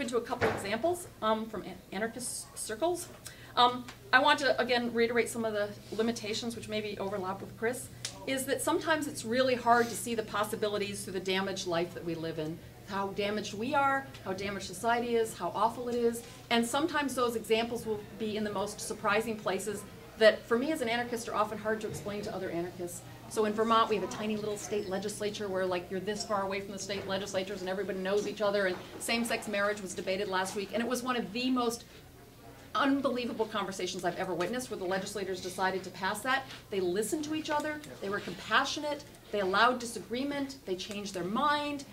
into a couple examples from anarchist circles. I want to, again, reiterate some of the limitations, which maybe overlap with Chris, is that sometimes it's really hard to see the possibilities through the damaged life that we live in. How damaged we are, how damaged society is, how awful it is, and sometimes those examples will be in the most surprising places that, for me as an anarchist, are often hard to explain to other anarchists. So in Vermont, we have a tiny little state legislature where, like, you're this far away from the state legislatures and everybody knows each other, and same-sex marriage was debated last week, and it was one of the most unbelievable conversations I've ever witnessed, where the legislators decided to pass that. They listened to each other, they were compassionate, they allowed disagreement, they changed their mind,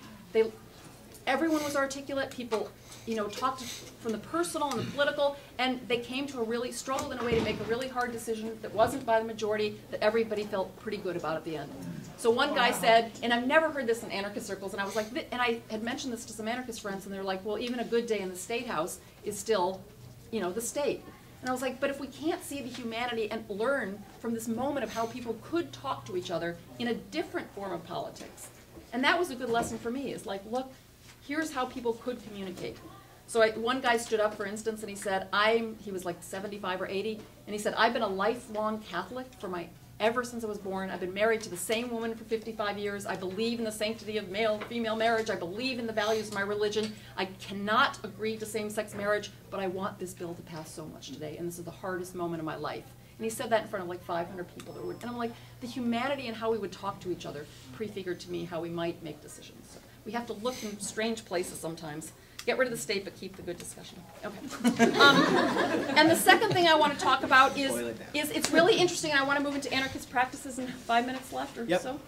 everyone was articulate, people, you know, talked from the personal and the political, and they came to a really, struggled in a way to make a really hard decision that wasn't by the majority, that everybody felt pretty good about at the end. So one guy said, and I've never heard this in anarchist circles, and I was like, and I had mentioned this to some anarchist friends, and they're like, well, even a good day in the State House is still, you know, the state. And I was like, but if we can't see the humanity and learn from this moment of how people could talk to each other in a different form of politics. And that was a good lesson for me, is like, look, here's how people could communicate. So one guy stood up, for instance, and he said, he was like 75 or 80, and he said, I've been a lifelong Catholic ever since I was born. I've been married to the same woman for 55 years. I believe in the sanctity of male-female marriage. I believe in the values of my religion. I cannot agree to same-sex marriage, but I want this bill to pass so much today, and this is the hardest moment of my life. And he said that in front of like 500 people. And I'm like, the humanity and how we would talk to each other prefigured to me how we might make decisions. So we have to look in strange places sometimes. Get rid of the state, but keep the good discussion. Okay. And the second thing I want to talk about is it's really interesting, and I want to move into anarchist practices in 5 minutes left or so.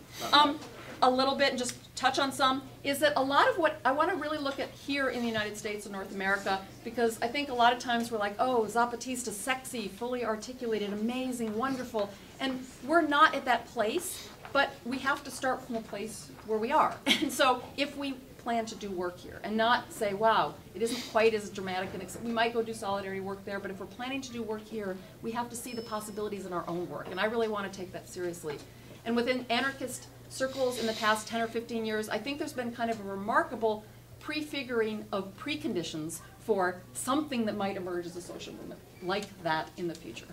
A little bit, and just touch on some, is that a lot of what I want to really look at here in the United States and North America, because I think a lot of times we're like, oh, Zapatista, sexy, fully articulated, amazing, wonderful, and we're not at that place, but we have to start from a place where we are. And so if we plan to do work here and not say, wow, it isn't quite as dramatic, and we might go do solidarity work there, but if we're planning to do work here, we have to see the possibilities in our own work, and I really want to take that seriously. And within anarchist circles in the past 10 or 15 years, I think there's been kind of a remarkable prefiguring of preconditions for something that might emerge as a social movement like that in the future.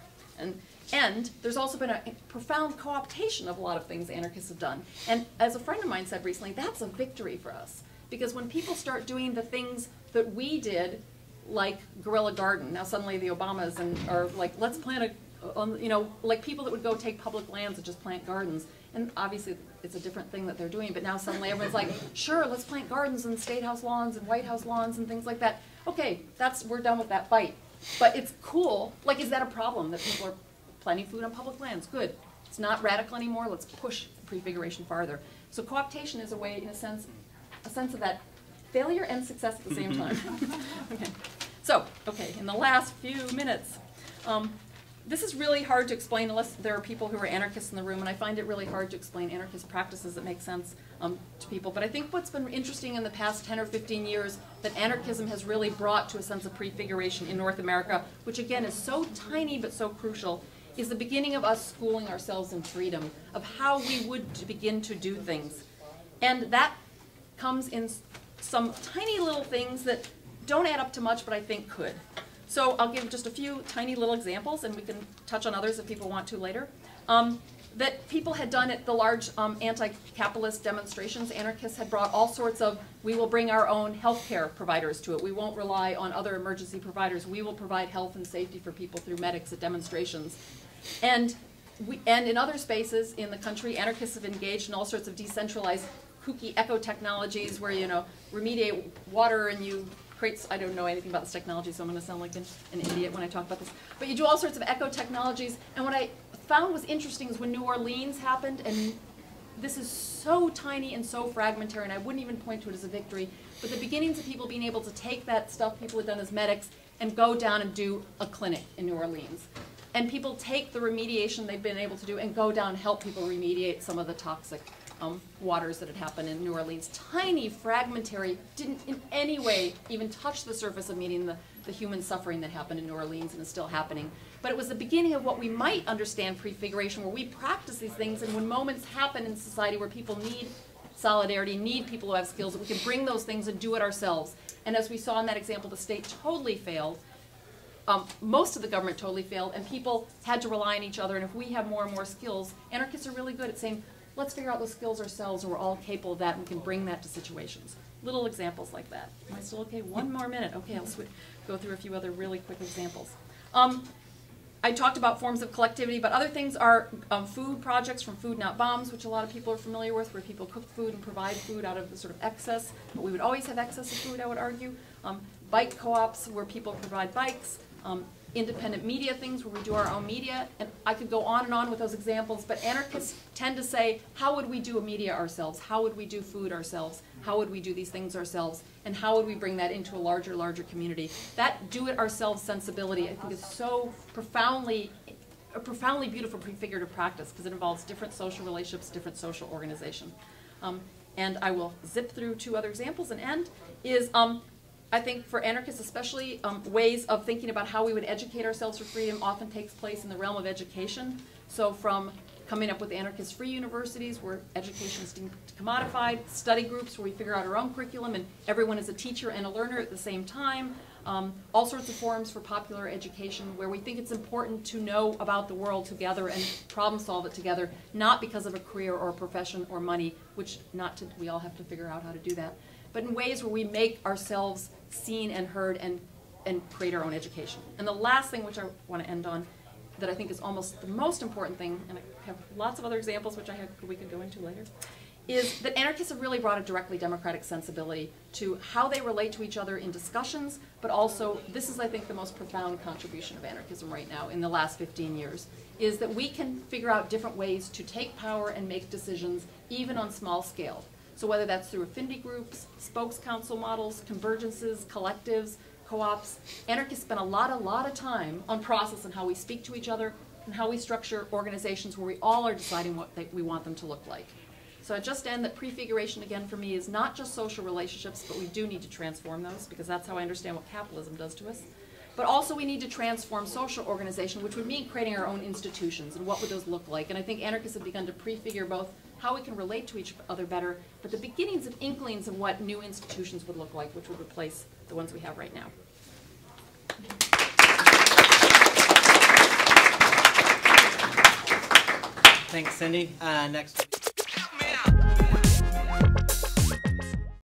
And there's also been a profound co-optation of a lot of things anarchists have done. And as a friend of mine said recently, that's a victory for us. Because when people start doing the things that we did, like guerrilla garden, now suddenly the Obamas are like, let's plant you know, like people that would go take public lands and just plant gardens. And obviously it's a different thing that they're doing, but now suddenly everyone's like, sure, let's plant gardens and State House lawns and White House lawns and things like that. Okay, we're done with that fight. But it's cool. Like, is that a problem that people are planting food on public lands? Good. It's not radical anymore. Let's push prefiguration farther. So co-optation is a way, in a sense of that failure and success at the same time. Okay. So, okay, in the last few minutes, this is really hard to explain unless there are people who are anarchists in the room, and I find it really hard to explain anarchist practices that make sense to people. But I think what's been interesting in the past 10 or 15 years that anarchism has really brought to a sense of prefiguration in North America, which again is so tiny but so crucial, is the beginning of us schooling ourselves in freedom, of how we would begin to do things. And that comes in some tiny little things that don't add up to much, but I think could. So I'll give just a few tiny little examples, and we can touch on others if people want to later. That people had done at the large anti-capitalist demonstrations. Anarchists had brought all sorts of, we will bring our own healthcare providers to it. We won't rely on other emergency providers. We will provide health and safety for people through medics at demonstrations. And in other spaces in the country, anarchists have engaged in all sorts of decentralized kooky eco-technologies where, you know, remediate water and you create, I don't know anything about this technology, so I'm going to sound like an idiot when I talk about this. But you do all sorts of eco-technologies, and what I found was interesting is when New Orleans happened, and this is so tiny and so fragmentary, and I wouldn't even point to it as a victory, but the beginnings of people being able to take that stuff people had done as medics and go down and do a clinic in New Orleans. And people take the remediation they've been able to do and go down and help people remediate some of the toxic waters that had happened in New Orleans. Tiny, fragmentary, didn't in any way even touch the surface of meeting the human suffering that happened in New Orleans and is still happening. But it was the beginning of what we might understand prefiguration, where we practice these things, and when moments happen in society where people need solidarity, need people who have skills, that we can bring those things and do it ourselves. And as we saw in that example, the state totally failed. Most of the government totally failed, and people had to rely on each other. And if we have more and more skills, anarchists are really good at saying, let's figure out those skills ourselves, and we're all capable of that, and we can bring that to situations. Little examples like that. Am I still okay? One more minute. Okay, I'll go through a few other really quick examples. I talked about forms of collectivity, but other things are food projects from Food Not Bombs, which a lot of people are familiar with, where people cook food and provide food out of the sort of excess. But we would always have excess of food, I would argue. Bike co-ops, where people provide bikes. Independent media things, where we do our own media. And I could go on and on with those examples, but anarchists tend to say, how would we do a media ourselves? How would we do food ourselves? How would we do these things ourselves? And how would we bring that into a larger community? That do-it-ourselves sensibility, I think, is so a profoundly beautiful prefigurative practice, because it involves different social relationships, different social organization. And I will zip through two other examples and end, is I think for anarchists especially, ways of thinking about how we would educate ourselves for freedom often takes place in the realm of education. So from coming up with anarchist-free universities where education is deemed commodified, study groups where we figure out our own curriculum and everyone is a teacher and a learner at the same time, all sorts of forums for popular education where we think it's important to know about the world together and problem solve it together, not because of a career or a profession or money, which we all have to figure out how to do that, but in ways where we make ourselves seen and heard and create our own education. And the last thing, which I want to end on, that I think is almost the most important thing, and I have lots of other examples which we could go into later, is that anarchists have really brought a directly democratic sensibility to how they relate to each other in discussions, but also, this is I think the most profound contribution of anarchism right now in the last 15 years, is that we can figure out different ways to take power and make decisions even on small scale. So whether that's through affinity groups, spokes council models, convergences, collectives, co-ops, anarchists spend a lot of time on process and how we speak to each other and how we structure organizations where we all are deciding what we want them to look like. So I just end that prefiguration again for me is not just social relationships, but we do need to transform those because that's how I understand what capitalism does to us. But also we need to transform social organization, which would mean creating our own institutions, and what would those look like? And I think anarchists have begun to prefigure both how we can relate to each other better, but the beginnings of inklings of what new institutions would look like, which would replace the ones we have right now. Thanks, Cindy. Next.